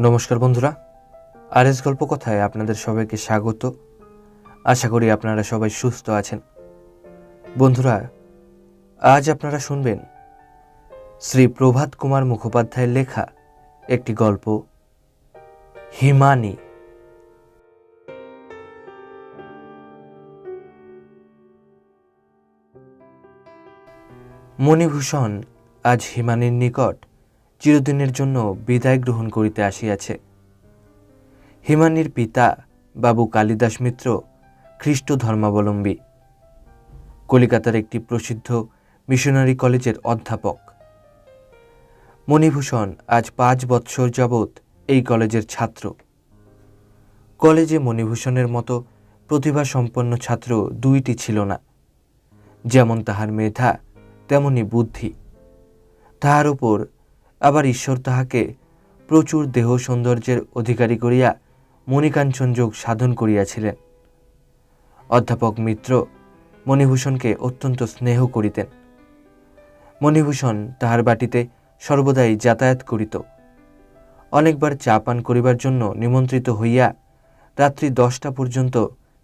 নমস্কার বন্ধুরা, আরএস গল্প কথায় আপনাদের সবাইকে স্বাগত। আশা করি আপনারা সবাই সুস্থ আছেন। বন্ধুরা, আজ আপনারা শুনবেন শ্রী প্রভাত কুমার মুখোপাধ্যায়ের লেখা একটি গল্প, হিমানী। মণিভূষণ আজ হিমানীর নিকট চিরদিনের জন্য বিদায় গ্রহণ করিতে আসিয়াছে। হিমানীর পিতা বাবু কালিদাস মিত্র খ্রিস্ট ধর্মাবলম্বী, কলিকাতার একটি প্রসিদ্ধ মিশনারি কলেজের অধ্যাপক। মণিভূষণ আজ 5 বৎসর যাবৎ এই কলেজের ছাত্র। কলেজে মণিভূষণের মতো প্রতিভাসম্পন্ন ছাত্র দুইটি ছিল না। যেমন তাহার মেধা, তেমনি বুদ্ধি। তাহার উপর আবার ঈশ্বর তাহাকে প্রচুর দেহ সৌন্দর্যের অধিকারী করিয়া মণিকাঞ্চন যোগ সাধন করিয়াছিলেন। অধ্যাপক মিত্র মণিভূষণকে অত্যন্ত স্নেহ করিতেন। মণিভূষণ তাহার বাটিতে সর্বদাই যাতায়াত করিত। অনেকবার চা পান করিবার জন্য নিমন্ত্রিত হইয়া রাত্রি 10টা পর্যন্ত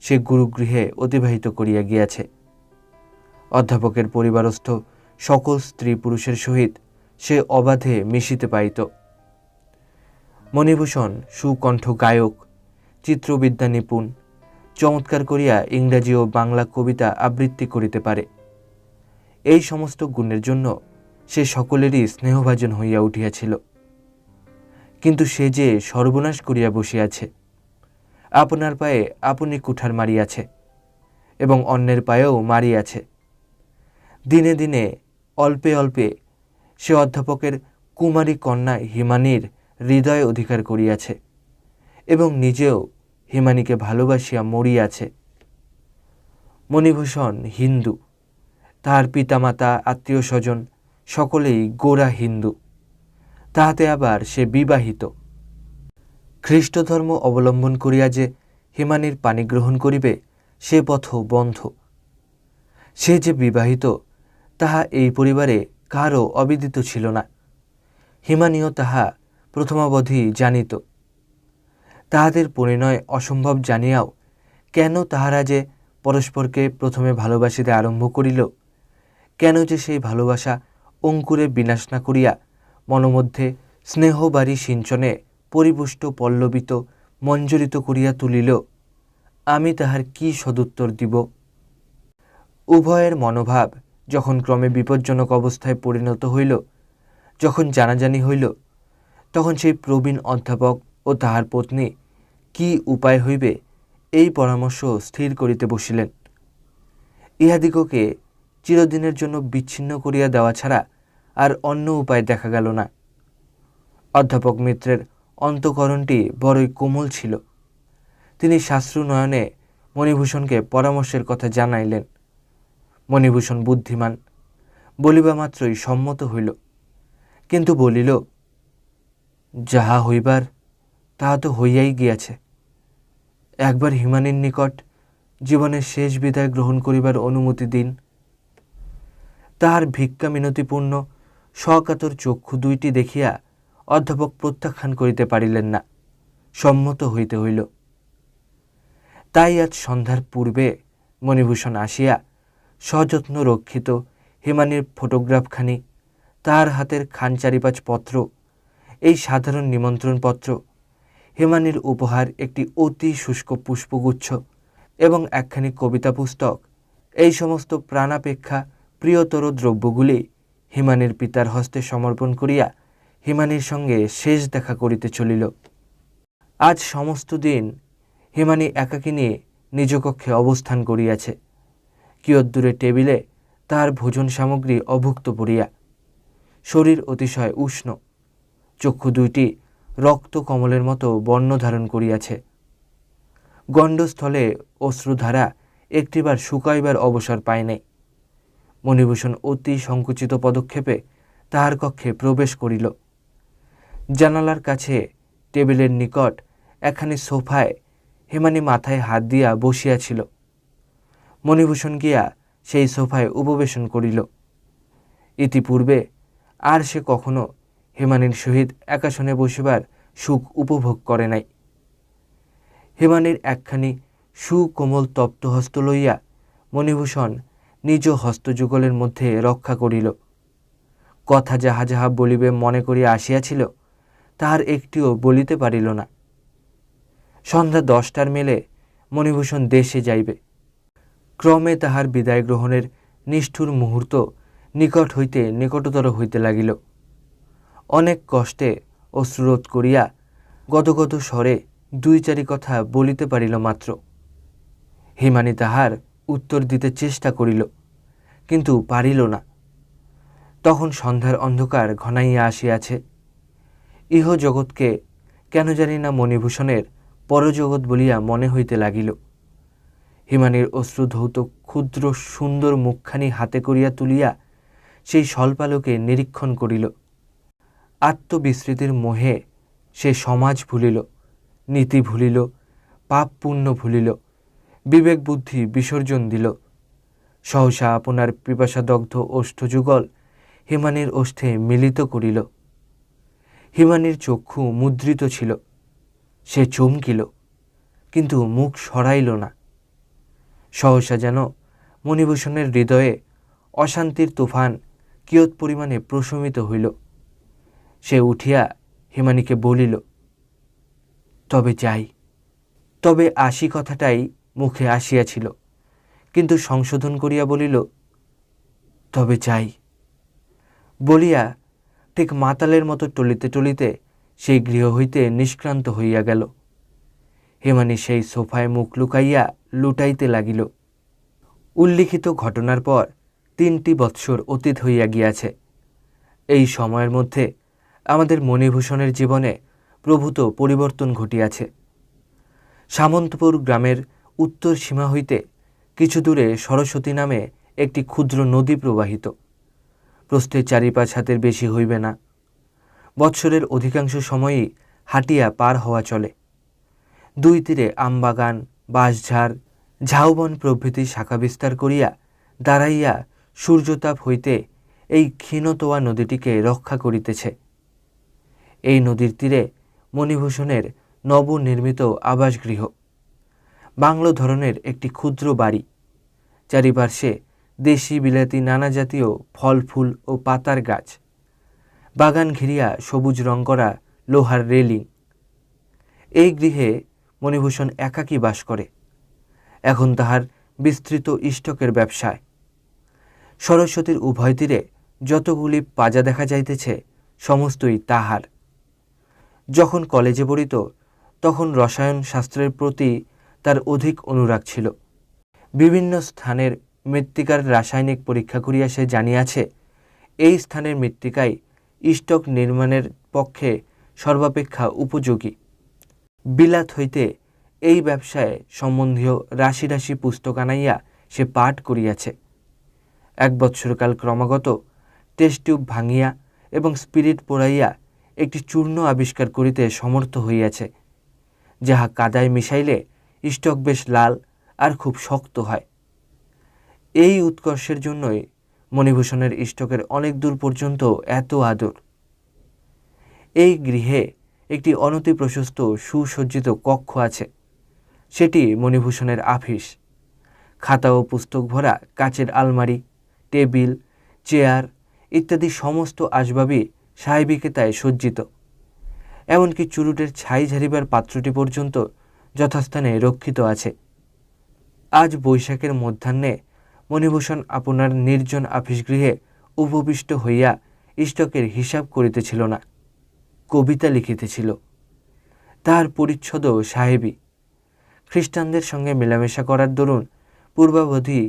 সে গুরুগৃহে অতিবাহিত করিয়া গিয়াছে। অধ্যাপকের পরিবারস্থ সকল স্ত্রী পুরুষের সহিত সে অবাধে মিশিতে পাইত। মণিভূষণ সুকণ্ঠ গায়ক, চিত্রবিদ্যা নিপুণ, চমৎকার করিয়া ইংরাজি ও বাংলা কবিতা আবৃত্তি করিতে পারে। এই সমস্ত গুণের জন্য সে সকলেরই স্নেহভাজন হইয়া উঠিয়াছিল। কিন্তু সে যে সর্বনাশ করিয়া বসিয়াছে। আপনার পায়ে আপনি কুঠার মারিয়াছে এবং অন্যের পায়েও মারিয়াছে। দিনে দিনে অল্পে অল্পে সে অধ্যাপকের কুমারী কন্যা হিমানীর হৃদয় অধিকার করিয়াছে এবং নিজেও হিমানীকে ভালোবাসিয়া মরিয়াছে। মণিভূষণ হিন্দু, তাহার পিতামাতা আত্মীয় স্বজন সকলেই গোঁড়া হিন্দু, তাহাতে আবার সে বিবাহিত। খ্রিস্ট ধর্ম অবলম্বন করিয়া যে হিমানীর পানি গ্রহণ করিবে সে পথ বন্ধ। সে যে বিবাহিত তাহা এই পরিবারে কারও অবিদিত ছিল না। হিমানীও তাহা প্রথমাবধি জানিত। তাহাদের পরিণয় অসম্ভব জানিয়াও কেন তাহারা যে পরস্পরকে প্রথমে ভালোবাসিতে আরম্ভ করিল, কেন যে সেই ভালোবাসা অঙ্কুরে বিনাশ না করিয়া মনোমধ্যে স্নেহবারী সিঞ্চনে পরিপুষ্ট পল্লবিত মঞ্জরিত করিয়া তুলিল, আমি তাহার কি সদুত্তর দিব। উভয়ের মনোভাব যখন ক্রমে বিপজ্জনক অবস্থায় পরিণত হইল, যখন জানাজানি হইল, তখন সেই প্রবীণ অধ্যাপক ও তাহার পত্নী কি উপায় হইবে এই পরামর্শ স্থির করিতে বসিলেন। ইহাদিগকে চিরদিনের জন্য বিচ্ছিন্ন করিয়া দেওয়া ছাড়া আর অন্য উপায় দেখা গেল না। অধ্যাপক মিত্রের অন্তঃকরণটি বড়ই কোমল ছিল। তিনি শাস্ত্রুনয়নে মণিভূষণকে পরামর্শের কথা জানাইলেন। মণিভূষণ বুদ্ধিমান, বলিবা মাত্রই সম্মত হইল, কিন্তু বলিল, যাহা হইবার তাহা তো হইয়াই গিয়াছে। একবার হিমানীর নিকট জীবনের শেষ বিদায় গ্রহণ করিবার অনুমতি দিন। তাহার ভিক্ষা মিনতিপূর্ণ সকাতর চক্ষু দুইটি দেখিয়া অধ্যাপক প্রত্যাখ্যান করিতে পারিলেন না, সম্মত হইতে হইল। তাই আজ সন্ধ্যার পূর্বে মণিভূষণ আসিয়া সযত্ন রক্ষিত হিমানীর ফটোগ্রাফখানি, তাহার হাতের খান 4-5 পত্র, এই সাধারণ নিমন্ত্রণপত্র, হিমানীর উপহার একটি অতি শুষ্ক পুষ্পগুচ্ছ এবং একখানি কবিতা পুস্তক, এই সমস্ত প্রাণাপেক্ষা প্রিয়তর দ্রব্যগুলি হিমানীর পিতার হস্তে সমর্পণ করিয়া হিমানীর সঙ্গে শেষ দেখা করিতে চলিল। আজ সমস্ত দিন হিমানী একাকিনী নিজ কক্ষে অবস্থান করিয়াছে, কিয়দ্দূরে টেবিলে তাহার ভোজন সামগ্রী অভুক্ত পড়িয়া। শরীর অতিশয় উষ্ণ, চক্ষু দুইটি রক্ত কমলের মতো বর্ণ ধারণ করিয়াছে। গণ্ডস্থলে অশ্রুধারা একটিবার শুকাইবার অবসর পায় নাই। মণিভূষণ অতি সংকুচিত পদক্ষেপে তাহার কক্ষে প্রবেশ করিল। জানালার কাছে টেবিলের নিকট একখানি সোফায় হিমানী মাথায় হাত দিয়া বসিয়াছিল। মণিভূষণ গিয়া সেই সোফায় উপবেশন করিল। ইতিপূর্বে আর সে কখনো হিমানীর সহিত একাসনে বসিবার সুখ উপভোগ করে নাই। হিমানীর একখানি সুকোমল তপ্ত হস্ত লইয়া মণিভূষণ নিজ হস্তযুগলের মধ্যে রক্ষা করিল। কথা যাহা যাহা বলিবে মনে করিয়া আসিয়াছিল, তাহার একটিও বলিতে পারিল না। সন্ধ্যা 10টার মেলে মণিভূষণ দেশে যাইবে। ক্রমে তাহার বিদায় গ্রহণের নিষ্ঠুর মুহূর্ত নিকট হইতে নিকটতর হইতে লাগিল। অনেক কষ্টে অশ্রুরোধ করিয়া গদগদ স্বরে 2-4 কথা বলিতে পারিল মাত্র। হিমানী তাহার উত্তর দিতে চেষ্টা করিল, কিন্তু পারিল না। তখন সন্ধ্যার অন্ধকার ঘনাইয়া আসিয়াছে। ইহ জগৎকে কেন জানি না মণিভূষণের পরজগৎ বলিয়া মনে হইতে লাগিল। হিমানীর অশ্রুধৌত ক্ষুদ্র সুন্দর মুখখানি হাতে করিয়া তুলিয়া সেই স্বল্পালোকে নিরীক্ষণ করিল। আত্মবিস্মৃতির মোহে সে সমাজ ভুলিল, নীতি ভুলিল, পাপ পুণ্য ভুলিল, বিবেক বুদ্ধি বিসর্জন দিল। সহসা আপনার পিপাসাদগ্ধ ওষ্ঠযুগল হিমানীর ওষ্ঠে মিলিত করিল। হিমানীর চক্ষু মুদ্রিত ছিল। সে চমকিল, কিন্তু মুখ সরাইল না। সহসা যেন মণিভূষণের হৃদয়ে অশান্তির তুফান কিয়ৎ পরিমাণে প্রশমিত হইল। সে উঠিয়া হিমানীকে বলিল, তবে যাই। তবে আসি কথাটাই মুখে আসিয়াছিল, কিন্তু সংশোধন করিয়া বলিল, তবে যাই। বলিয়া ঠিক মাতালের মতো টলিতে টলিতে সেই গৃহ হইতে নিষ্ক্রান্ত হইয়া গেল। হিমানী সেই সোফায় মুখ লুকাইয়া লুটাইতে লাগিল। উল্লিখিত ঘটনার পর 3টি বৎসর অতীত হইয়া গিয়াছে। এই সময়ের মধ্যে আমাদের মণিভূষণের জীবনে প্রভূত পরিবর্তন ঘটিয়াছে। সামন্তপুর গ্রামের উত্তর সীমা হইতে কিছু দূরে সরস্বতী নামে একটি ক্ষুদ্র নদী প্রবাহিত। প্রস্থে 4-5 হাতের বেশি হইবে না। বৎসরের অধিকাংশ সময়ই হাঁটিয়া পার হওয়া চলে। 2 তীরে আমবাগান, বাঁশঝাড়, ঝাউবন প্রভৃতি শাখা বিস্তার করিয়া দাঁড়াইয়া সূর্যতাপ হইতে এই ক্ষীণতোয়া নদীটিকে রক্ষা করিতেছে। এই নদীর তীরে মণিভূষণের নবনির্মিত আবাসগৃহ, বাংলো ধরনের একটি ক্ষুদ্র বাড়ি। চারিপার্শ্বে দেশি বিলাতি নানা জাতীয় ফল ফুল ও পাতার গাছ, বাগান ঘিরিয়া সবুজ রং করা লোহার রেলিং। এই গৃহে মণিভূষণ একাকী বাস করে। এখন তাহার বিস্তৃত ইষ্টকের ব্যবসায়। সরস্বতীর উভয় তীরে যতগুলি পাজা দেখা যাইতেছে সমস্তই তাহার। যখন কলেজে পড়িত তখন রসায়ন শাস্ত্রের প্রতি তার অধিক অনুরাগ ছিল। বিভিন্ন স্থানের মৃত্তিকার রাসায়নিক পরীক্ষা করিয়া সে জানিয়াছে এই স্থানের মৃত্তিকাই ইষ্টক নির্মাণের পক্ষে সর্বাপেক্ষা উপযোগী। বিলাত হইতে এই ব্যবসায় সম্বন্ধীয় রাশি রাশি পুস্তক আনাইয়া সে পাঠ করিয়াছে। 1 বৎসরকাল ক্রমাগত টেস্ট টিউব ভাঙিয়া এবং স্পিরিট পোড়াইয়া একটি চূর্ণ আবিষ্কার করিতে সমর্থ হইয়াছে, যাহা কাদায় মিশাইলে ইষ্টক বেশ লাল আর খুব শক্ত হয়। এই উৎকর্ষের জন্যই মণিভূষণের ইষ্টকের অনেক দূর পর্যন্ত এত আদর। এই গৃহে একটি অনতি প্রশস্ত সুসজ্জিত কক্ষ আছে। সেটি মণিভূষণের আফিস। খাতা ও পুস্তক ভরা কাচের আলমারি, টেবিল, চেয়ার ইত্যাদি সমস্ত আসবাবই সাহেবিকেতায় সজ্জিত। এমনকি চুরুটের ছাই ঝাড়িবার পাত্রটি পর্যন্ত যথাস্থানে রক্ষিত আছে। আজ বৈশাখের মধ্যাহ্নে মণিভূষণ আপনার নির্জন আফিসগৃহে উপবিষ্ট হইয়া ইষ্টকের হিসাব করিতেছিল না, কবিতা লিখিতেছিল। তাহার পরিচ্ছদ সাহেবী। খ্রিস্টানদের সঙ্গে মেলামেশা করার দরুন পূর্বাবধি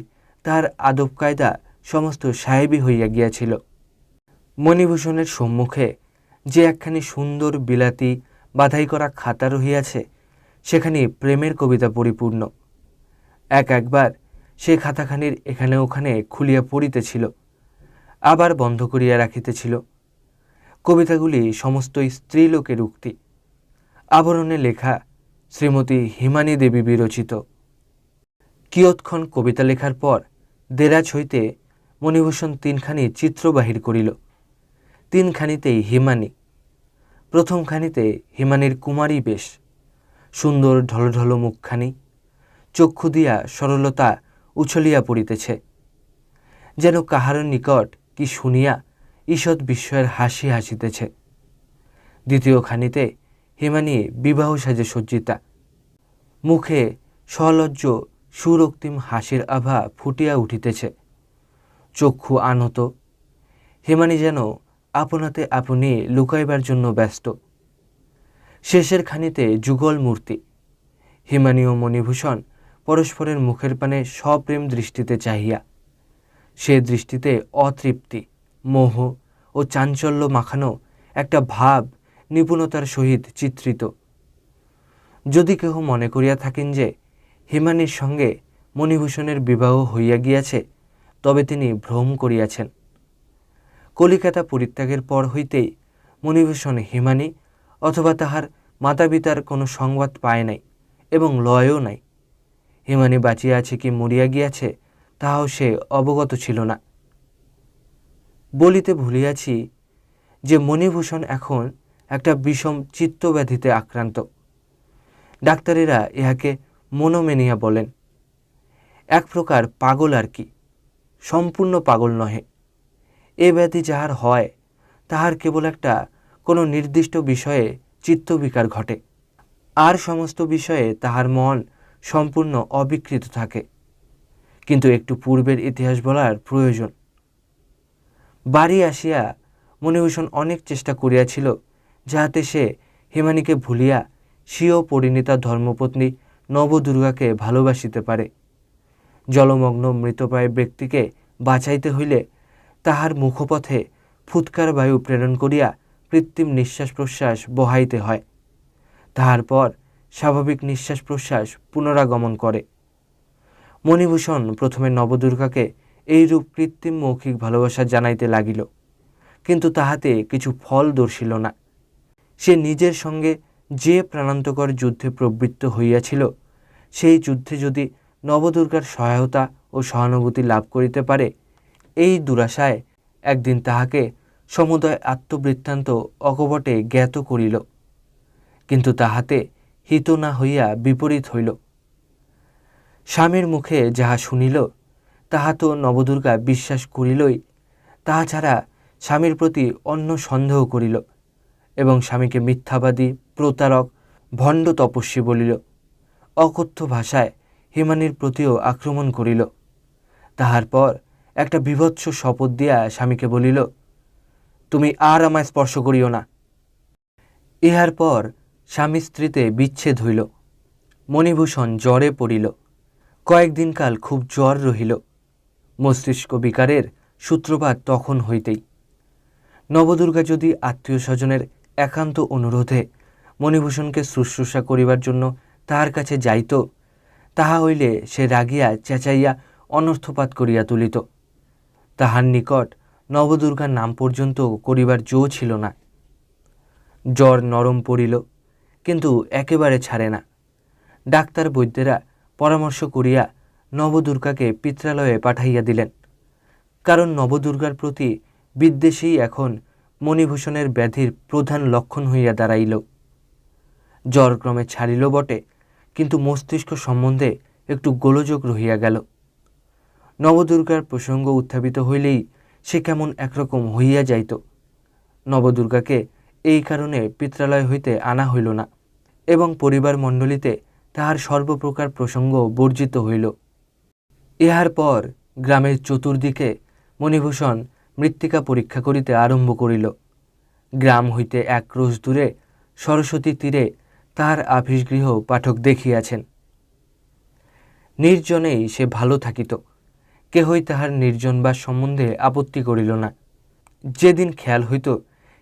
তাহার আদব কায়দা সমস্ত সাহেবী হইয়া গিয়াছিল। মণিভূষণের সম্মুখে যে একখানি সুন্দর বিলাতি বাধাই করা খাতা রহিয়াছে, সেখানে প্রেমের কবিতা পরিপূর্ণ। একবার সে খাতাখানির এখানে ওখানে খুলিয়া পড়িতেছিল, আবার বন্ধ করিয়া রাখিতেছিল। কবিতাগুলি সমস্তই স্ত্রীলোকের উক্তি। আবরণে লেখা শ্রীমতী হিমানী দেবী বিরচিত। কিয়ৎক্ষণ কবিতা লেখার পর দেরাজ হইতে মণিভূষণ 3খানি চিত্র বাহির করিল। 3খানিতেই হিমানী। প্রথমখানিতে হিমানির কুমারী বেশ, সুন্দর ঢলঢল মুখখানি, চক্ষু দিয়া সরলতা উছলিয়া পড়িতেছে, যেন কাহার নিকট কি শুনিয়া ঈষৎ বিস্ময়ের হাসি হাসিতেছে। দ্বিতীয়খানিতে হিমানী বিবাহ সাজে সজ্জিতা, মুখে সলজ্জ সুরক্তিম হাসির আভা ফুটিয়া উঠিতেছে, চক্ষু আনত। হিমানী যেন আপনাতে আপনি লুকাইবার জন্য ব্যস্ত। শেষের খানিতে যুগল মূর্তি, হিমানী ও মণিভূষণ পরস্পরের মুখের পানে সপ্রেম দৃষ্টিতে চাহিয়া, সে দৃষ্টিতে অতৃপ্তি, মোহ ও চাঞ্চল্য মাখানো একটা ভাব নিপুণতার সহিত চিত্রিত। যদি কেহ মনে করিয়া থাকেন যে হিমানীর সঙ্গে মণিভূষণের বিবাহ হইয়া গিয়াছে, তবে তিনি ভ্রম করিয়াছেন। কলিকাতা পরিত্যাগের পর হইতেই মণিভূষণ হিমানী অথবা তাহার মাতা পিতার কোনো সংবাদ পায় নাই এবং লয়ও নাই। হিমানী বাঁচিয়া আছে কি মরিয়া গিয়াছে তাহাও সে অবগত ছিল না। বলিতে ভুলিয়াছি যে মণিভূষণ এখন একটা বিষম চিত্তব্যাধিতে আক্রান্ত। ডাক্তারেরা ইহাকে মনোমেনিয়া বলেন। এক প্রকার পাগল আর কি, সম্পূর্ণ পাগল নহে। এ ব্যাধি যাহার হয় তাহার কেবল একটা কোনো নির্দিষ্ট বিষয়ে চিত্তবিকার ঘটে, আর সমস্ত বিষয়ে তাহার মন সম্পূর্ণ অবিকৃত থাকে। কিন্তু একটু পূর্বের ইতিহাস বলার প্রয়োজন। বাড়ি আসিয়া মণিভূষণ অনেক চেষ্টা করিয়াছিল যাহাতে সে হিমানীকে ভুলিয়া স্বীয় পরিণীতা ধর্মপত্নী নবদুর্গাকে ভালোবাসিতে পারে। জলমগ্ন মৃতপ্রায় ব্যক্তিকে বাঁচাইতে হইলে তাহার মুখপথে ফুৎকার বায়ু প্রেরণ করিয়া কৃত্রিম নিঃশ্বাস প্রশ্বাস বহাইতে হয়। তাহার পর স্বাভাবিক নিঃশ্বাস প্রশ্বাস পুনরাগমন করে। মণিভূষণ প্রথমে নবদুর্গাকে এইরূপ কৃত্রিম মৌখিক ভালোবাসা জানাইতে লাগিল, কিন্তু তাহাতে কিছু ফল দর্শিল না। সে নিজের সঙ্গে যে প্রাণান্তকর যুদ্ধে প্রবৃত্ত হইয়াছিল, সেই যুদ্ধে যদি নবদুর্গার সহায়তা ও সহানুভূতি লাভ করিতে পারে, এই দুরাশায় একদিন তাহাকে সমুদয় আত্মবৃত্তান্ত অকপটে জ্ঞাত করিল, কিন্তু তাহাতে হিত না হইয়া বিপরীত হইল। স্বামীর মুখে যাহা শুনিল তাহা তো নবদুর্গা বিশ্বাস করিলই, তাহা ছাড়া স্বামীর প্রতি অন্য সন্দেহ করিল এবং স্বামীকে মিথ্যাবাদী, প্রতারক, ভণ্ড তপস্বী বলিল। অকথ্য ভাষায় হিমানীর প্রতিও আক্রমণ করিল। তাহার পর একটা বীভৎস শপথ দিয়া স্বামীকে বলিল, তুমি আর আমায় স্পর্শ করিও না। ইহার পর স্বামী স্ত্রীতে বিচ্ছেদ হইল। মণিভূষণ জ্বরে পড়িল। কয়েকদিন কাল খুব জ্বর রহিল। মস্তিষ্ক বিকারের সূত্রপাত তখন হইতেই। নবদুর্গা যদি আত্মীয় স্বজনের একান্ত অনুরোধে মণিভূষণকে শুশ্রূষা করিবার জন্য তাহার কাছে যাইত, তাহা হইলে সে রাগিয়া চেঁচাইয়া অনর্থপাত করিয়া তুলিত। তাহার নিকট নবদুর্গার নাম পর্যন্ত করিবার জো ছিল না। জ্বর নরম পড়িল, কিন্তু একেবারে ছাড়ে না। ডাক্তার বৈদ্যেরা পরামর্শ করিয়া নবদুর্গাকে পিত্রালয়ে পাঠাইয়া দিলেন, কারণ নবদুর্গার প্রতি বিদ্বেষই এখন মণিভূষণের ব্যাধির প্রধান লক্ষণ হইয়া দাঁড়াইল। জ্বর ক্রমে ছাড়িল বটে, কিন্তু মস্তিষ্ক সম্বন্ধে একটু গোলযোগ রহিয়া গেল। নবদুর্গার প্রসঙ্গ উত্থাপিত হইলেই সে কেমন একরকম হইয়া যাইত। নবদুর্গাকে এই কারণে পিত্রালয় হইতে আনা হইল না এবং পরিবার মণ্ডলীতে তাহার সর্বপ্রকার প্রসঙ্গ বর্জিত হইল। ইহার পর গ্রামের চতুর্দিকে মণিভূষণ মৃত্তিকা পরীক্ষা করিতে আরম্ভ করিল। গ্রাম হইতে এক ক্রোশ দূরে সরস্বতী তীরে তাহার আফিসগৃহ পাঠক দেখিয়াছেন। নির্জনেই সে ভালো থাকিত, কেহই তাহার নির্জনবাস সম্বন্ধে আপত্তি করিল না। যেদিন খেয়াল হইত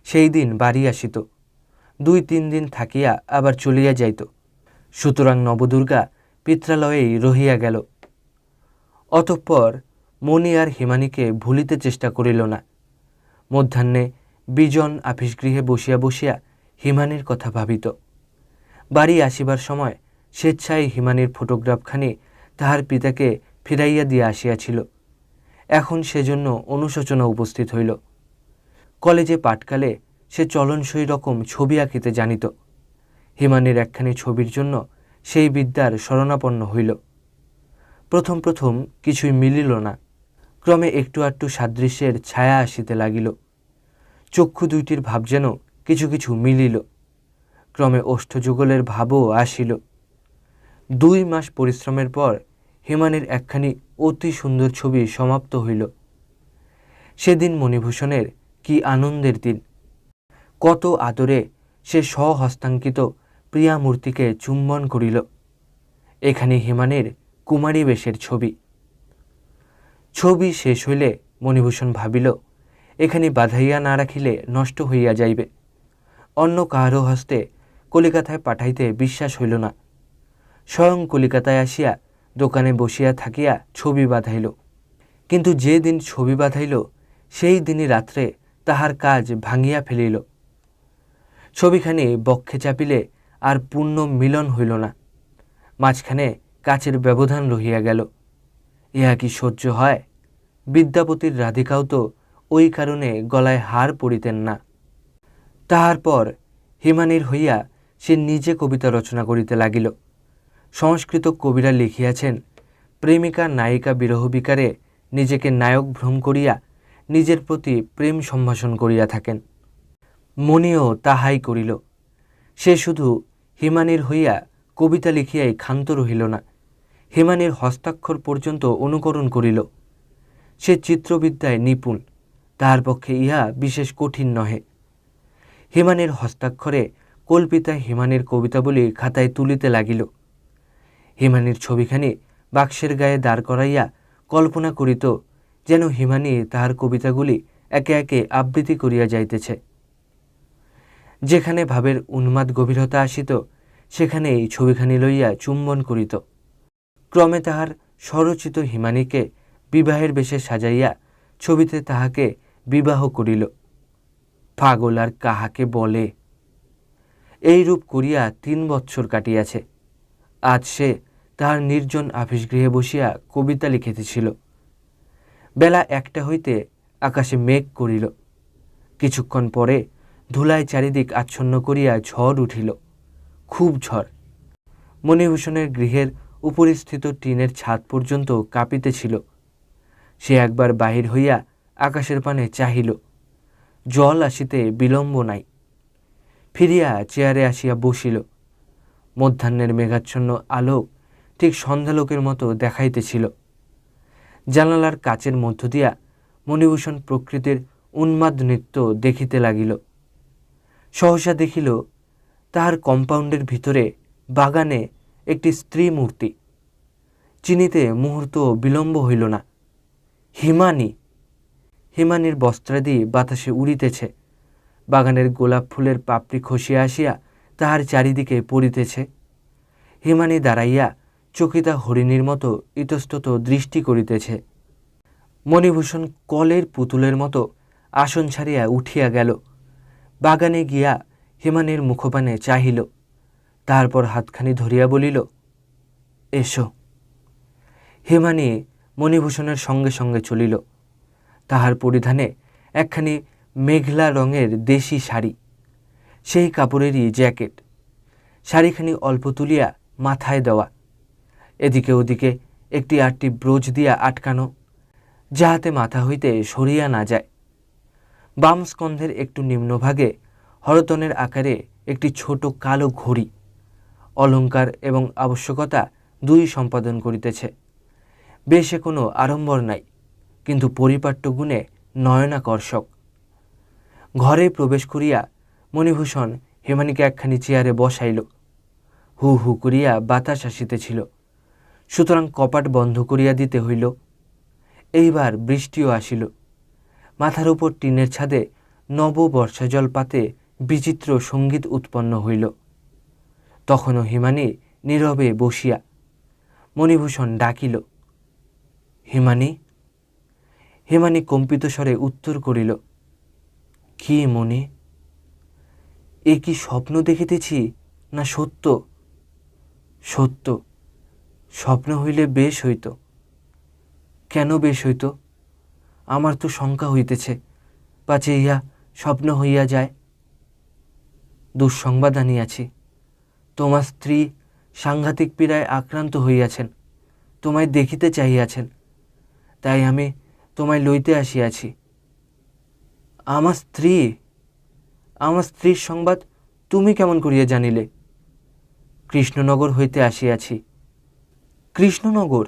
সেই দিন বাড়ি আসিত, 2-3 দিন থাকিয়া আবার চলিয়া যাইত। সুতরাং নবদুর্গা পিত্রালয়েই রহিয়া গেল। অতঃপর মণি আর হিমানীকে ভুলিতে চেষ্টা করিল না। মধ্যাহ্নে বিজন আফিসগৃহে বসিয়া বসিয়া হিমানীর কথা ভাবিত। বাড়ি আসিবার সময় স্বেচ্ছায় হিমানীর ফটোগ্রাফখানি তাহার পিতাকে ফিরাইয়া দিয়া আসিয়াছিল। এখন সেজন্য অনুশোচনা উপস্থিত হইল। কলেজে পাঠকালে সে চলনসই রকম ছবি আঁকিতে জানিত। হিমানির একখানি ছবির জন্য সেই বিদ্যার শরণাপন্ন হইল। প্রথম প্রথম কিছুই মিলিল না, ক্রমে একটু আধটু সাদৃশ্যের ছায়া আসিতে লাগিল। চক্ষু দুইটির ভাব যেন কিছু কিছু মিলিল, ক্রমে ওষ্ঠযুগলের ভাবও আসিল। 2 মাস পরিশ্রমের পর হিমানির একখানি অতি সুন্দর ছবি সমাপ্ত হইল। সেদিন মণিভূষণের কি আনন্দের দিন! কত আদরে সে স্বহস্তাঙ্কিত প্রিয়া মূর্তিকে চুম্বন করিল। এখানে হিমানির কুমারী বেশের ছবি। ছবি শেষ হইলে মণিভূষণ ভাবিল, এখানে বাঁধাইয়া না রাখিলে নষ্ট হইয়া যাইবে। অন্য কাহারও হস্তে কলিকাতায় পাঠাইতে বিশ্বাস হইল না। স্বয়ং কলিকাতায় আসিয়া দোকানে বসিয়া থাকিয়া ছবি বাঁধাইল। কিন্তু যে দিন ছবি বাঁধাইল সেই দিনই রাত্রে তাহার কাজ ভাঙিয়া ফেলিল। ছবিখানি বক্ষে চাপিলে আর পূর্ণ মিলন হইল না, মাঝখানে কাচের ব্যবধান রহিয়া গেল। ইহা কি সহ্য হয়? বিদ্যাপতির রাধিকাও তো ওই কারণে গলায় হার পরিতেন না। তাহার পর হিমানির হইয়া সে নিজে কবিতা রচনা করিতে লাগিল। সংস্কৃত কবিরা লিখিয়াছেন, প্রেমিকা নায়িকা বিরহ বিকারে নিজেকে নায়ক ভ্রম করিয়া নিজের প্রতি প্রেম সম্ভাষণ করিয়া থাকেন। মণিও তাহাই করিল। সে শুধু হিমানির হইয়া কবিতা লিখিয়াই ক্ষান্ত রহিল না, হিমানির হস্তাক্ষর পর্যন্ত অনুকরণ করিল। সে চিত্রবিদ্যায় নিপুণ, তাহার পক্ষে ইহা বিশেষ কঠিন নহে। হিমানির হস্তাক্ষরে কল্পিতা হিমানির কবিতাবলী খাতায় তুলিতে লাগিল। হিমানির ছবিখানি বাক্সের গায়ে দাঁড় করাইয়া কল্পনা করিত যেন হিমানি তাহার কবিতাগুলি একে একে আবৃত্তি করিয়া যাইতেছে। যেখানে ভাবের উন্মাদ গভীরতা আসিত সেখানে এই ছবিখানি লইয়া চুম্বন করিত। ক্রমে তাহার স্বরচিত হিমানিকে বিবাহের বেশে সাজাইয়া ছবিতে তাহাকে বিবাহ করিল। পাগল আর কাহাকে বলে! এইরূপ করিয়া 3 বৎসর কাটিয়াছে। আজ সে তাহার নির্জন আফিসগৃহে বসিয়া কবিতা লিখিতেছিল। বেলা 1টা হইতে আকাশে মেঘ করিল। কিছুক্ষণ পরে ধুলায় চারিদিক আচ্ছন্ন করিয়া ঝড় উঠিল, খুব ঝড়। মণিভূষণের গৃহের উপরিস্থিত টিনের ছাদ পর্যন্ত কাঁপিতেছিল। সে একবার বাহির হইয়া আকাশের পানে চাহিল, জল আসিতে বিলম্ব নাই। ফিরিয়া চেয়ারে আসিয়া বসিল। মধ্যাহ্নের মেঘাচ্ছন্ন আলোক ঠিক সন্ধ্যালোকের মতো দেখাইতেছিল। জানালার কাচের মধ্য দিয়া মণিভূষণ প্রকৃতির উন্মাদ নৃত্য দেখিতে লাগিল। সহসা দেখিল তাহার কম্পাউন্ডের ভিতরে বাগানে একটি স্ত্রী মূর্তি। চিনিতে মুহূর্ত বিলম্ব হইল না। হিমানি! হিমানির বস্ত্রাদি বাতাসে উড়িতেছে, বাগানের গোলাপ ফুলের পাপড়ি খসিয়া আসিয়া তাহার চারিদিকে পড়িতেছে। হিমানি দাঁড়াইয়া চকিতা হরিণীর মতো ইতস্তত দৃষ্টি করিতেছে। মণিভূষণ কলের পুতুলের মতো আসন ছাড়িয়া উঠিয়া গেল, বাগানে গিয়া হিমানির মুখপানে চাহিল, তারপর হাতখানি ধরিয়া বলিল, এসো। হিমানি মণিভূষণের সঙ্গে সঙ্গে চলিল। তাহার পরিধানে একখানি মেঘলা রঙের দেশি শাড়ি, সেই কাপড়েরই জ্যাকেট। শাড়িখানি অল্প তুলিয়া মাথায় দেওয়া, এদিকে ওদিকে একটি আটটি ব্রোচ দিয়া আটকানো, যাহাতে মাথা হইতে সরিয়া না যায়। বাম স্কন্ধের একটু নিম্নভাগে হরতনের আকারে একটি ছোট কালো ঘড়ি, অলঙ্কার এবং আবশ্যকতা 2 সম্পাদন করিতেছে। বেশে কোনো আড়ম্বর নাই, কিন্তু পরিপাট্য গুণে নয়নাকর্ষক। ঘরে প্রবেশ করিয়া মণিভূষণ হিমানিকে একখানি চেয়ারে বসাইল। হু হু করিয়া বাতাস আসিতেছিল, সুতরাং কপাট বন্ধ করিয়া দিতে হইল। এইবার বৃষ্টিও আসিল। মাথার উপর টিনের ছাদে নব বর্ষাজল পাতে বিচিত্র সঙ্গীত উৎপন্ন হইল। তখনও হিমানি নীরবে বসিয়া। মণিভূষণ ডাকিল, হিমানি! হিমানি কম্পিত স্বরে উত্তর করিল, কি মণি? এ কি স্বপ্ন দেখিতেছি না সত্য? সত্য। স্বপ্ন হইলে বেশ হইত। কেন বেশ হইত? আমার তো শঙ্কা হইতেছে, পাছে ইহা স্বপ্ন হইয়া যায়। দুঃসংবাদ আনিয়াছি। তোমার স্ত্রী সাংঘাতিক পীড়ায় আক্রান্ত হইয়াছেন, তোমায় দেখিতে চাহিয়াছেন, তাই আমি তোমায় লইতে আসিয়াছি। আমার স্ত্রী? আমার স্ত্রীর সংবাদ তুমি কেমন করিয়া জানিলে? কৃষ্ণনগর হইতে আসিয়াছি। কৃষ্ণনগর?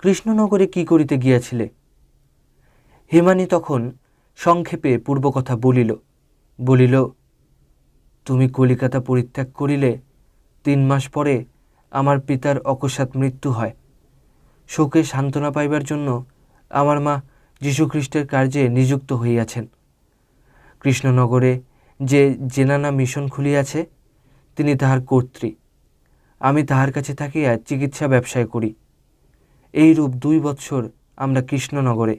কৃষ্ণনগরে কি করিতে গিয়াছিলে? হেমানী তখন সংক্ষেপে পূর্বকথা বলিল, তুমি কলিকাতা পরিত্যাগ করিলে 3 মাস পরে আমার পিতার অকস্মাৎ মৃত্যু হয়। শোকে সান্ত্বনা পাইবার জন্য আমার মা যীশুখ্রিস্টের কার্যে নিযুক্ত হইয়াছেন। কৃষ্ণনগরে যে জেনানা মিশন খুলিয়াছে, তিনি তাহার কর্ত্রী। আমি তাহার কাছে থাকিয়া চিকিৎসা ব্যবসায় করি। এইরূপ 2 বৎসর আমরা কৃষ্ণনগরে।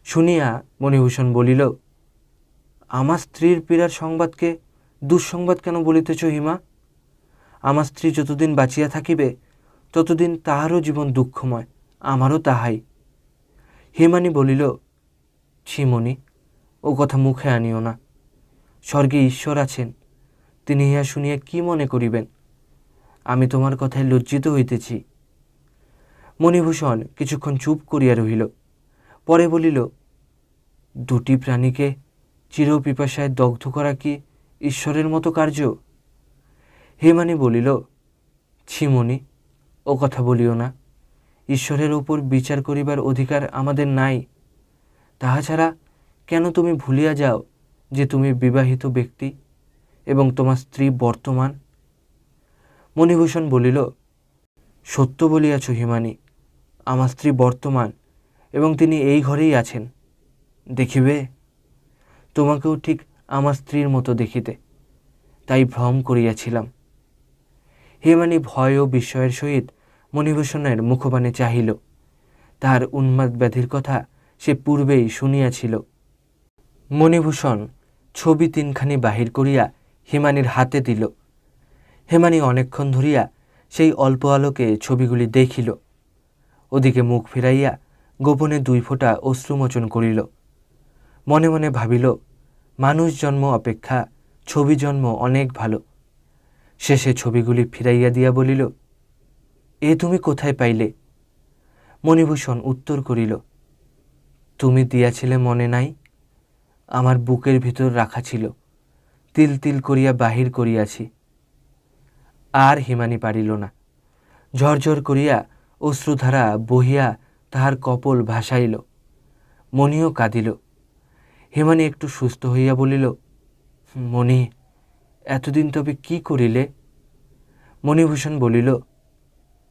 শুনিয়া মণিভূষণ বলিল, আমার স্ত্রীর পীড়ার সংবাদকে দুঃসংবাদ কেন বলিতেছ হিমা? আমার স্ত্রী যতদিন বাঁচিয়া থাকিবে ততদিন তাহারও জীবন দুঃখময়, আমারও তাহাই। হেমানী বলিল, ছিমনি, ও কথা মুখে আনিও না। স্বর্গে ঈশ্বর আছেন, তিনি ইহা শুনিয়া কি মনে করিবেন? আমি তোমার কথায় লজ্জিত হইতেছি। মণিভূষণ কিছুক্ষণ চুপ করিয়া রহিল, পরে বলিল, 2টি প্রাণীকে চিরপিপাসায় দগ্ধ করা কি ঈশ্বরের মতো কার্য? হেমানী বলিল, ছিমনি, ও কথা বলিও না। ঈশ্বরের উপর বিচার করিবার অধিকার আমাদের নাই। তাহা ছাড়া কেন তুমি ভুলিয়া যাও যে তুমি বিবাহিত ব্যক্তি এবং তোমার স্ত্রী বর্তমান? মণিভূষণ বলিল, সত্য বলিয়াছ হিমানী, আমার স্ত্রী বর্তমান এবং তিনি এই ঘরেই আছেন। দেখিবে, তোমাকেও ঠিক আমার স্ত্রীর মতো দেখিতে, তাই ভ্রম করিয়াছিলাম। হেমানী ভয় ও বিস্ময়ের সহিত মণিভূষণের মুখপানে চাহিল। তাহার উন্মাদ ব্যাধির কথা সে পূর্বেই শুনিয়াছিল। মণিভূষণ ছবি 3খানি বাহির করিয়া হেমানীর হাতে দিল। হেমানী অনেকক্ষণ ধরিয়া সেই অল্প আলোকে ছবিগুলি দেখিল। ওদিকে মুখ ফিরাইয়া গোপনে 2 ফোঁটা অশ্রুমোচন করিল। মনে মনে ভাবিল, মানুষ জন্ম অপেক্ষা ছবি জন্ম অনেক ভালো। শেষে ছবিগুলি ফিরাইয়া দিয়া বলিল, এ তুমি কোথায় পাইলে? মণিভূষণ উত্তর করিল, তুমি দিয়াছিলে মনে নাই? আমার বুকের ভিতর রাখা ছিল, তিল তিল করিয়া বাহির করিয়াছি। আর হেমানী পারিল না। ঝরঝর করিয়া অশ্রুধারা বহিয়া তাহার কপোল ভাসাইল। মণিও কাঁদিল। হেমানী একটু সুস্থ হইয়া বলিল, মণি, এতদিন তবে কি করিলে? মণিভূষণ বলিল,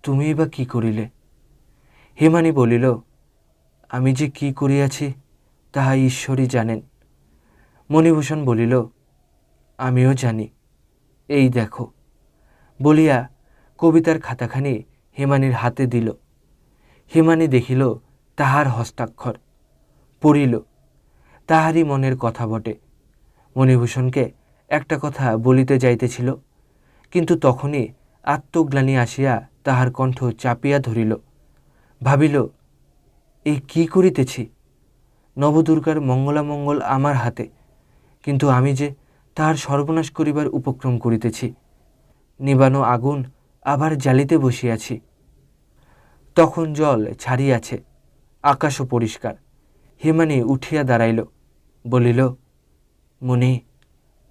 তুমিই বা কি করিলে? হেমানী বলিল, আমি যে কি করিয়াছি তাহা ঈশ্বরই জানেন। মণিভূষণ বলিল, আমিও জানি, এই দেখো। বলিয়া কবিতার খাতাখানি হেমানীর হাতে দিল। হেমানী দেখিল তাহার হস্তাক্ষর, পড়িল, তাহারই মনের কথা বটে। মণিভূষণকে একটা কথা বলিতে যাইতেছিল, কিন্তু তখনই আত্মগ্লানি আসিয়া তাহার কণ্ঠ চাপিয়া ধরিল। ভাবিল, এই কি করিতেছি? নবদুর্গার মঙ্গলামঙ্গল আমার হাতে, কিন্তু আমি যে তাহার সর্বনাশ করিবার উপক্রম করিতেছি। নিবানো আগুন আবার জ্বালিতে বসিয়াছি। তখন জল ছাড়িয়াছে, আকাশও পরিষ্কার। হেমানী উঠিয়া দাঁড়াইল, বলিল, মণি,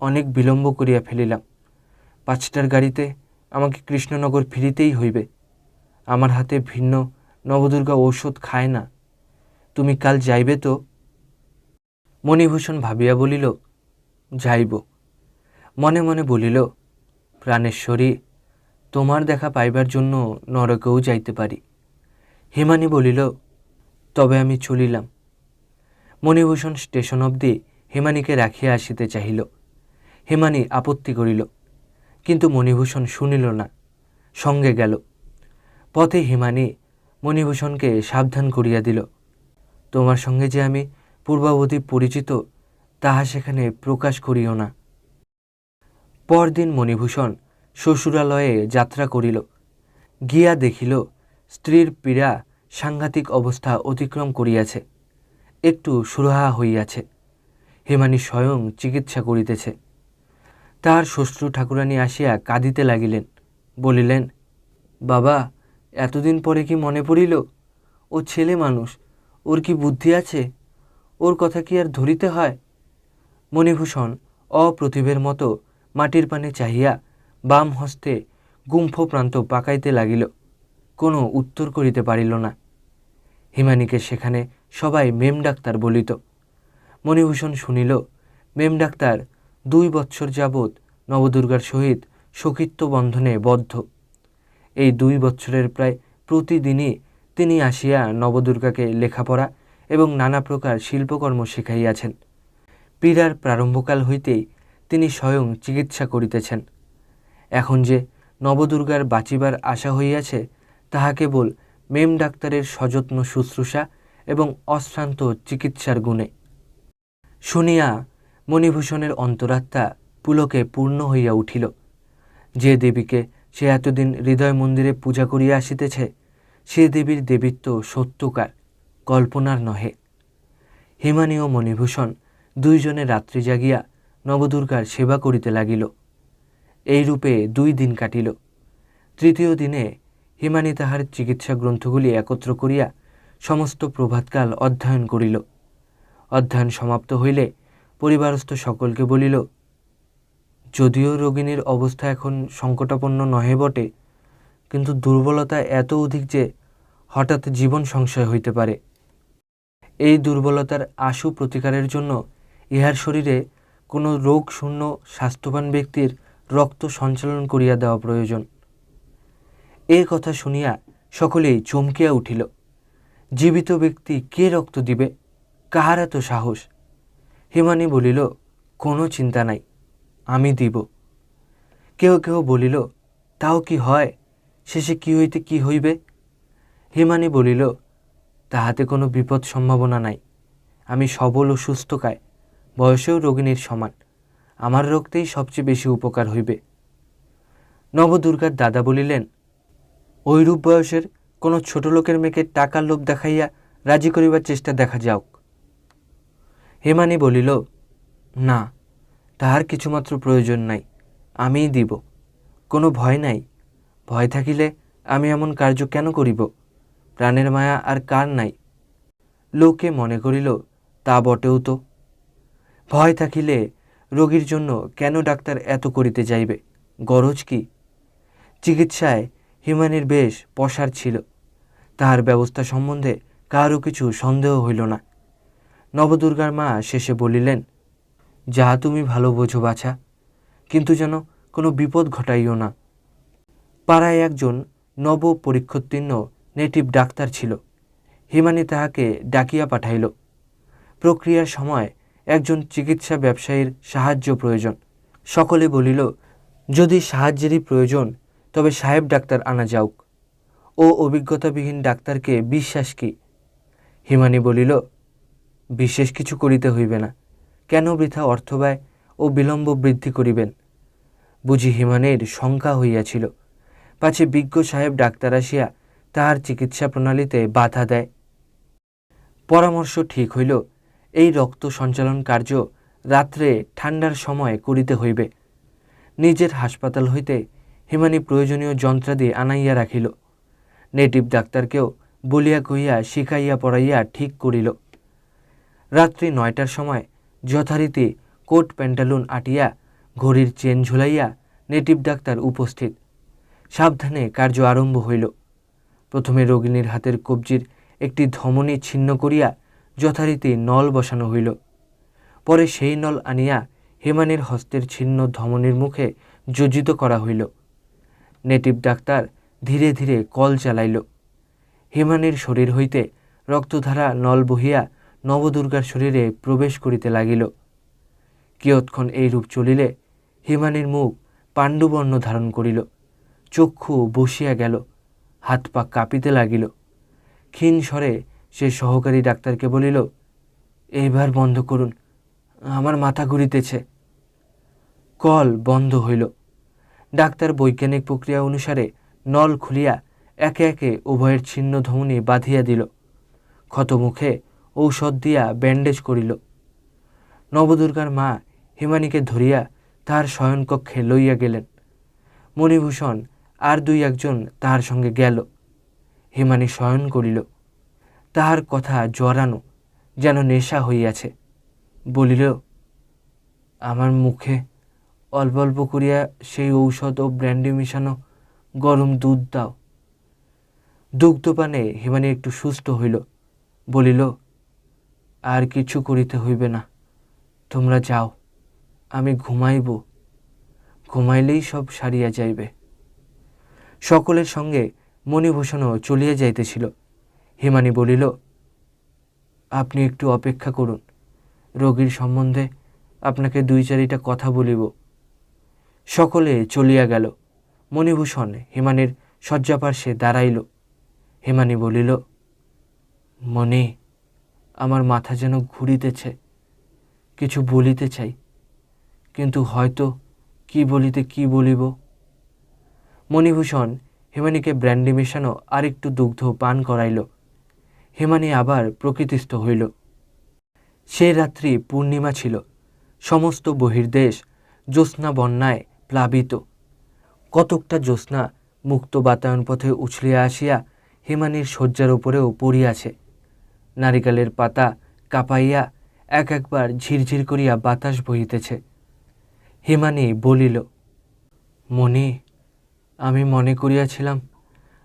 অনেক বিলম্ব করিয়া ফেলিলাম। 5টার গাড়িতে আমাকে কৃষ্ণনগর ফিরিতেই হইবে। আমার হাতে ভিন্ন নবদুর্গা ঔষধ খায় না। তুমি কাল যাইবে তো? মণিভূষণ ভাবিয়া বলিল, যাইব। মনে মনে বলিল, প্রাণেশ্বরী, তোমার দেখা পাইবার জন্য নরকেও যাইতে পারি। হেমানী বলিল, তবে আমি চলিলাম। মণিভূষণ স্টেশন অবধি হেমানীকে রাখিয়া আসিতে চাহিল। হেমানী আপত্তি করিল, কিন্তু মণিভূষণ শুনিল না, সঙ্গে গেল। পথে হেমানী মণিভূষণকে সাবধান করিয়া দিল, তোমার সঙ্গে যে আমি পূর্বাবধি পরিচিত তাহা সেখানে প্রকাশ করিও না। পরদিন মণিভূষণ শ্বশুরালয়ে যাত্রা করিল। গিয়া দেখিল স্ত্রীর পীড়া সাংঘাতিক অবস্থা অতিক্রম করিয়াছে, একটু সুরাহা হইয়াছে। হেমানী স্বয়ং চিকিৎসা করিতেছে। তাহার শ্বশ্রু ঠাকুরানী আসিয়া কাঁদিতে লাগিলেন, বলিলেন, বাবা, এতদিন পরে কি মনে পড়িল? ও ছেলে মানুষ, ওর কি বুদ্ধি আছে? ওর কথা কি আর ধরিতে হয়? মণিভূষণ অপ্রতিভের মতো মাটির পানে চাহিয়া বাম হস্তে গুম্ফ প্রান্ত পাকাইতে লাগিল। কোনো উত্তর করিতে পারিল না। হিমানীকে সেখানে সবাই মেম ডাক্তার বলিত। মণিভূষণ শুনিল, মেম ডাক্তার 2 বৎসর যাবৎ নবদুর্গার সহিত সখিত্ব বন্ধনে বদ্ধ। এই 2 বৎসরের প্রায় প্রতিদিনই তিনি আসিয়া নবদুর্গাকে লেখাপড়া এবং নানা প্রকার শিল্পকর্ম শিখাইয়াছেন। পীড়ার প্রারম্ভকাল হইতেই তিনি স্বয়ং চিকিৎসা করিতেছেন। এখন যে নবদুর্গার বাঁচিবার আশা হইয়াছে, তাহা কেবল মেম ডাক্তারের সযত্ন শুশ্রূষা এবং অশ্রান্ত চিকিৎসার গুণে। শুনিয়া মণিভূষণের অন্তরাত্মা পুলকে পূর্ণ হইয়া উঠিল। যে দেবীকে সে এতদিন হৃদয় মন্দিরে পূজা করিয়া আসিতেছে, সে দেবীর দেবীত্ব সত্যকার, কল্পনার নহে। হিমানী ও মণিভূষণ দুইজনে রাত্রি জাগিয়া নবদুর্গার সেবা করিতে লাগিল। এইরূপে 2 দিন কাটিল। তৃতীয় দিনে হিমানী তাহার চিকিৎসা গ্রন্থগুলি একত্র করিয়া সমস্ত প্রভাতকাল অধ্যয়ন করিল। অধ্যয়ন সমাপ্ত হইলে পরিবারস্থ সকলকে বলিল, যদিও রোগিণীর অবস্থা এখন সংকটাপন্ন নহে বটে, কিন্তু দুর্বলতা এত অধিক যে হঠাৎ জীবন সংশয় হইতে পারে। এই দুর্বলতার আশু প্রতিকারের জন্য ইহার শরীরে কোনো রোগ শূন্য স্বাস্থ্যবান ব্যক্তির রক্ত সঞ্চালন করিয়া দেওয়া প্রয়োজন। এই কথা শুনিয়া সকলেই চমকিয়া উঠিল। জীবিত ব্যক্তি কে রক্ত দিবে? কাহার এত সাহস? হিমানী বলিল, কোনো চিন্তা নাই, আমি দিব। কেহ কেহ বলিল, তাও কি হয়? শেষে কি হইতে কি হইবে? হিমানী বলিল, তাহাতে কোনো বিপদ সম্ভাবনা নাই। আমি সবল ও সুস্থকায়, বয়সেও রোগিণীর সমান। আমার রক্তেই সবচেয়ে বেশি উপকার হইবে। নবদুর্গার দাদা বলিলেন, ঐরূপ বয়সের কোনো ছোট লোকের মেয়েকে টাকার লোভ দেখাইয়া রাজি করিবার চেষ্টা দেখা যাওক। হিমানী বলিল, না, তাহার কিছুমাত্র প্রয়োজন নাই, আমিই দিব। কোনো ভয় নাই। ভয় থাকিলে আমি এমন কার্য কেন করিব? প্রাণের মায়া আর কার নাই? লোকে মনে করিল, তা বটেও তো। ভয় থাকিলে রোগীর জন্য কেন ডাক্তার এত করিতে যাইবে? গরজ কি? চিকিৎসায় হিমানীর বেশ পসার ছিল। তাহার ব্যবস্থা সম্বন্ধে কারও কিছু সন্দেহ হইল না। নবদুর্গার মা শেষে বলিলেন, যাহা তুমি ভালো বোঝো বাছা, কিন্তু যেন কোনো বিপদ ঘটাইও না। পাড়ায় একজন নব পরীক্ষোত্তীর্ণ নেটিভ ডাক্তার ছিল। হিমানী তাহাকে ডাকিয়া পাঠাইল। প্রক্রিয়ার সময় একজন চিকিৎসা ব্যবসায়ীর সাহায্য প্রয়োজন। সকলে বলিল, যদি সাহায্যেরই প্রয়োজন তবে সাহেব ডাক্তার আনা যাওক। ও অভিজ্ঞতাবিহীন ডাক্তারকে বিশ্বাস কি? হিমানী বলিল, বিশেষ কিছু করিতে হইবে না। কেন বৃথা অর্থব্যয় ও বিলম্ব বৃদ্ধি করিবেন? বুঝি হিমানীর শঙ্কা হইয়াছিল, পাছে বিজ্ঞ সাহেব ডাক্তার আসিয়া তাহার চিকিৎসা প্রণালীতে বাধা দেয়। পরামর্শ ঠিক হইল, এই রক্ত সঞ্চালন কার্য রাত্রে ঠান্ডার সময় করিতে হইবে। নিজের হাসপাতাল হইতে হিমানী প্রয়োজনীয় যন্ত্রাদি আনাইয়া রাখিল। নেটিভ ডাক্তারকেও বলিয়া কহিয়া শিখাইয়া পড়াইয়া ঠিক করিল। রাত্রি 9টার সময় যথারীতি কোট প্যান্টালুন আটিয়া ঘড়ির চেন ঝুলাইয়া নেটিভ ডাক্তার উপস্থিত। সাবধানে কার্য আরম্ভ হইল। প্রথমে রোগিণীর হাতের কবজির একটি ধমনী ছিন্ন করিয়া যথারীতি নল বসানো হইল। পরে সেই নল আনিয়া হিমানীর হস্তের ছিন্ন ধমনীর মুখে যোজিত করা হইল। নেটিভ ডাক্তার ধীরে ধীরে কল চালাইল। হিমানীর শরীর হইতে রক্তধারা নল বহিয়া নবদুর্গার শরীরে প্রবেশ করিতে লাগিল। কিয়ৎক্ষণ এইরূপ চলিলে হিমানীর মুখ পাণ্ডুবর্ণ ধারণ করিল। চক্ষু বসিয়া গেল, হাত পা কাঁপিতে লাগিল। ক্ষীণ স্বরে সে সহকারী ডাক্তারকে বলিল, এইবার বন্ধ করুন, আমার মাথা ঘুরিতেছে। কল বন্ধ হইল। ডাক্তার বৈজ্ঞানিক প্রক্রিয়া অনুসারে নল খুলিয়া একে একে উভয়ের ছিন্ন ধমনী বাঁধিয়া দিল। ক্ষতমুখে ঔষধ দিয়া ব্যান্ডেজ করিল। নবদুর্গার মা হিমানীকে ধরিয়া তাহার শয়নকক্ষে লইয়া গেলেন। মণিভূষণ আর 2-1 তাহার সঙ্গে গেল। হিমানী শয়ন করিল। তাহার কথা জড়ানো, যেন নেশা হইয়াছে। বলিল, আমার মুখে অল্প অল্প করিয়া সেই ঔষধ ও ব্র্যান্ডি মিশানো গরম দুধ দাও। দুগ্ধপানে হিমানী একটু সুস্থ হইল। বলিল, আর কিছু করিতে হইবে না, তোমরা যাও, আমি ঘুমাইব, ঘুমাইলেই সব সারিয়া যাইবে। সকলের সঙ্গে মণিভূষণও চলিয়া যাইতেছিল। হিমানী বলিল, আপনি একটু অপেক্ষা করুন, রোগীর সম্বন্ধে আপনাকে 2-4টা কথা বলিব। সকলে চলিয়া গেল। মণিভূষণ হিমানীর শয্যাপার্শ্বে দাঁড়াইল। হিমানী বলিল, মণি, আমার মাথা যেন ঘুরিতেছে, কিছু বলিতে চাই, কিন্তু হয়তো কি বলিতে কি বলিব। মণিভূষণ হিমানীকে ব্র্যান্ডি মেশানো আরেকটু দুগ্ধ পান করাইল। হিমানী আবার প্রকৃতিস্থ হইল। সে রাত্রি পূর্ণিমা ছিল। সমস্ত বহির্দেশ জ্যোৎস্না বন্যায় প্লাবিত। কতকটা জ্যোৎস্না মুক্ত বাতায়ন পথে উছলিয়া আসিয়া হিমানীর শয্যার উপরেও পড়িয়াছে। নারিকেলের পাতা কাঁপাইয়া একবার ঝিরঝির করিয়া বাতাস বহিতেছে। হিমানী বলিল, মণি, আমি মনে করিয়াছিলাম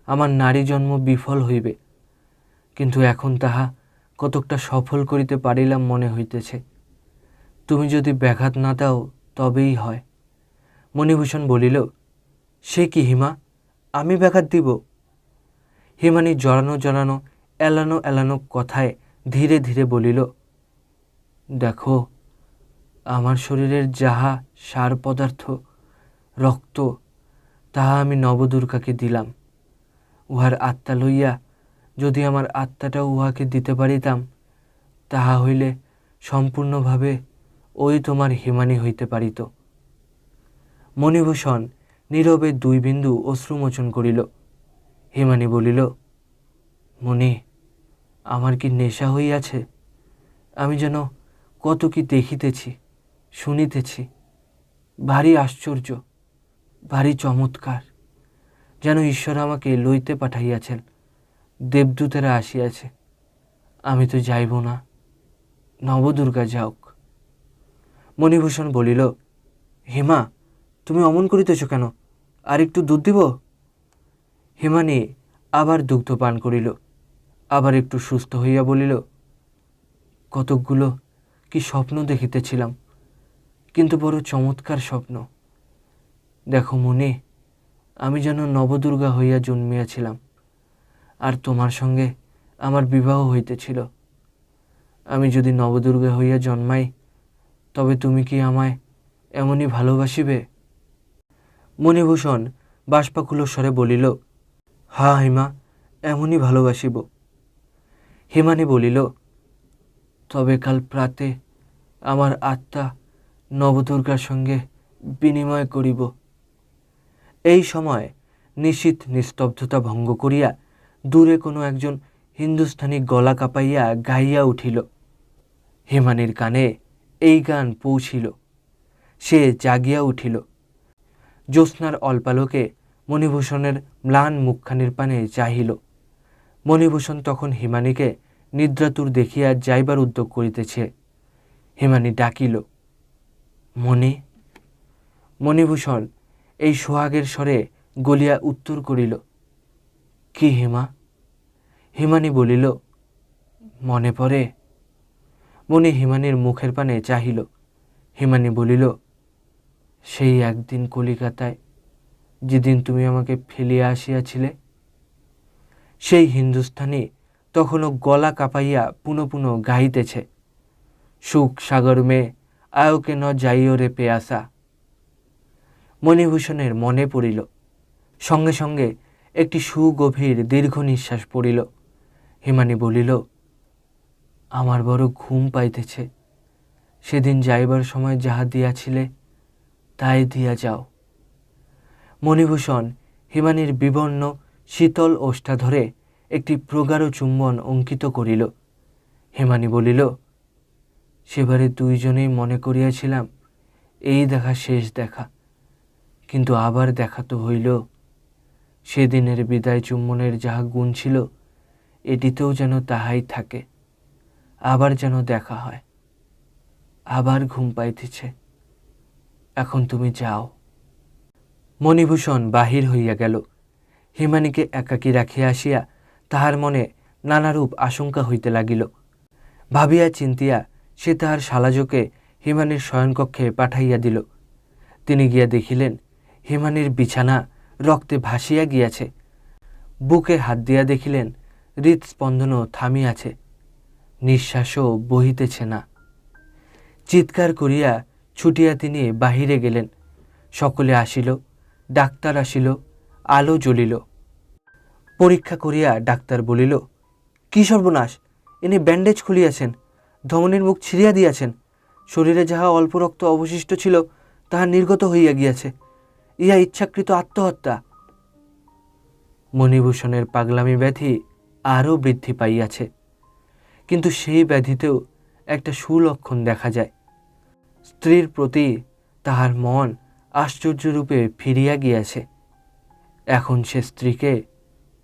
আমার নারী জন্ম বিফল হইবে, কিন্তু এখন তাহা কতকটা সফল করিতে পারিলাম মনে হইতেছে। তুমি যদি ব্যাঘাত না দাও তবেই হয়। মণিভূষণ বলিল, সে কি হিমা, আমি ব্যাঘাত দিব? হিমানী জড়ানো জড়ানো এলানো এলানো কথায় ধীরে ধীরে বলিল, দেখো, আমার শরীরের যাহা সার পদার্থ, রক্ত, তাহা আমি নবদুর্গাকে দিলাম। উহার আত্মা লইয়া যদি আমার আত্মাটাও উহাকে দিতে পারিতাম, তাহা হইলে সম্পূর্ণভাবে ওই তোমার হিমানী হইতে পারিত। মণিভূষণ নীরবে 2 বিন্দু অশ্রুমোচন করিল। হিমানী বলিল, মণি, আমার কি নেশা হইয়াছে? আমি যেন কত কি দেখিতেছি, শুনিতেছি। ভারী আশ্চর্য, ভারী চমৎকার, যেন ঈশ্বর আমাকে লইতে পাঠাইয়াছেন। দেবদূতেরা আসিয়াছে। আমি তো যাইব না, নবদুর্গা যাওক। মণিভূষণ বলিল, হিমা, তুমি অমন করিতেছ কেন? আর একটু দুধ দিব? হিমানী আবার দুগ্ধ পান করিল। আবার একটু সুস্থ হইয়া বলিল, কতকগুলো কি স্বপ্ন দেখিতেছিলাম, কিন্তু বড় চমৎকার স্বপ্ন। দেখো মণি, আমি যেন নবদুর্গা হইয়া জন্মিয়াছিলাম, আর তোমার সঙ্গে আমার বিবাহ হইতেছিল। আমি যদি নবদুর্গা হইয়া জন্মাই, তবে তুমি কি আমায় এমনই ভালোবাসিবে? মণিভূষণ বাষ্পাকুল স্বরে বলিল, হা হিমা, এমনই ভালোবাসিব। হিমানী বলিল, তবে কাল প্রাতে আমার আত্মা নবদুর্গার সঙ্গে বিনিময় করিব। এই সময় নিশীথ নিস্তব্ধতা ভঙ্গ করিয়া দূরে কোনো একজন হিন্দুস্থানি গলা কাঁপাইয়া গাইয়া উঠিল। হিমানীর কানে এই গান পৌঁছিল। সে জাগিয়া উঠিল। জ্যোৎস্নার অল্পালোকে মণিভূষণের ম্লান মুখখানির পানে চাহিল। মণিভূষণ তখন হিমানীকে নিদ্রাতুর দেখিয়া যাইবার উদ্যোগ করিতেছে। হিমানী ডাকিল, মণি। মণিভূষণ এই সোহাগের স্বরে গলিয়া উত্তর করিল, কি হিমা? হিমানী বলিল, মনে পড়ে। মণি হিমানীর মুখের পানে চাহিল। হিমানী বলিল, সেই একদিন কলিকাতায়, যেদিন তুমি আমাকে ফেলিয়া আসিয়াছিলে। সেই হিন্দুস্থানি তখনও গলা কাঁপাইয়া পুনঃ পুনঃ গাহিতেছে, সুখ সাগর মে আয়োকে ন যাইও রে পেয়াসা। মণিভূষণের মনে পড়িল। সঙ্গে সঙ্গে একটি সুগভীর দীর্ঘ নিঃশ্বাস পড়িল। হিমানী বলিল, আমার বড় ঘুম পাইতেছে। সেদিন যাইবার সময় যাহা দিয়াছিলে তাই দিয়া যাও। মণিভূষণ হিমানীর বিবর্ণ শীতল ওষ্ঠা ধরে একটি প্রগাঢ় চুম্বন অঙ্কিত করিল। হিমানী বলিল, সেবারে 2 জনেই মনে করিয়াছিলাম এই দেখা শেষ দেখা, কিন্তু আবার দেখা তো হইল। সেদিনের বিদায় চুম্বনের যাহা গুণ ছিল, এটিতেও যেন তাহাই থাকে। আবার যেন দেখা হয়। আবার ঘুম পাইতেছে। এখন তুমি যাও। মণিভূষণ বাহির হইয়া গেল। হিমানীকে একাকী রাখিয়া আসিয়া তাহার মনে নানারূপ আশঙ্কা হইতে লাগিল। ভাবিয়া চিন্তিয়া সে তাহার শালাজকে হিমানীর শয়নকক্ষে পাঠাইয়া দিল। তিনি গিয়া দেখিলেন হিমানীর বিছানা রক্তে ভাসিয়া গিয়াছে। বুকে হাত দিয়া দেখিলেন হৃৎস্পন্দনও থামিয়াছে, নিঃশ্বাসও বহিতেছে না। চিৎকার করিয়া ছুটিয়া তিনি বাহিরে গেলেন। সকলে আসিল, ডাক্তার আসিল, আলো জ্বলিল। পরীক্ষা করিয়া ডাক্তার বলিল, কি সর্বনাশ! ইনি ব্যান্ডেজ খুলিয়াছেন, ধমনীর মুখ ছিঁড়িয়া দিয়াছেন, শরীরে যাহা অল্প রক্ত অবশিষ্ট ছিল তাহা নির্গত হইয়া গিয়াছে। ইহা ইচ্ছাকৃত আত্মহত্যা। মণিভূষণের পাগলামি ব্যাধি আরও বৃদ্ধি পাইয়াছে, কিন্তু সেই ব্যাধিতেও একটা সুলক্ষণ দেখা যায়। স্ত্রীর প্রতি তাহার মন আশ্চর্যরূপে ফিরিয়া গিয়াছে। এখন সে স্ত্রীকে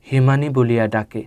হিমানী বলিয়া ডাকে।